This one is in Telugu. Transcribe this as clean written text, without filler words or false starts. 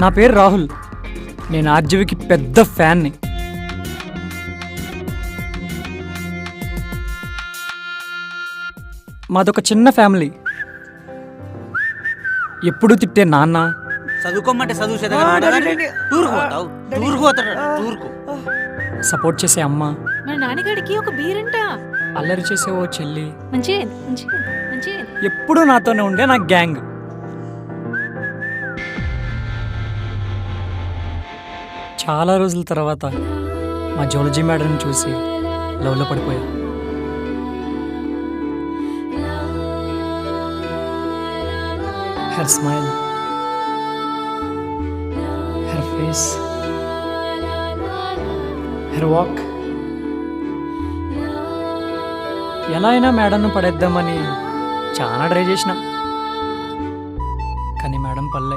నా పేరు రాహుల్. నేను ఆర్జీవికి పెద్ద ఫ్యాన్ని. మాదొక చిన్న ఫ్యామిలీ. ఎప్పుడు తిట్టే నాన్న, చదువుకోమంటే చదువు టూర్కు పోతావు, టూర్కు పోతాడు, టూర్కు. సపోర్ట్ చేసే అమ్మ, మన నాన్నగాడికి ఒక బీరంట, అల్లరి చేసే ఓ చెల్లి, మంచి ఎప్పుడూ నాతోనే ఉండే నా గ్యాంగ్. చాలా రోజుల తర్వాత మా జువాలజీ మేడంని చూసి లవ్లో పడిపోయా. Her smile, her face, her walk. ఎలా అయినా మేడంను పడేద్దామని చాలా ట్రై చేసిన, కానీ మేడం పల్లె.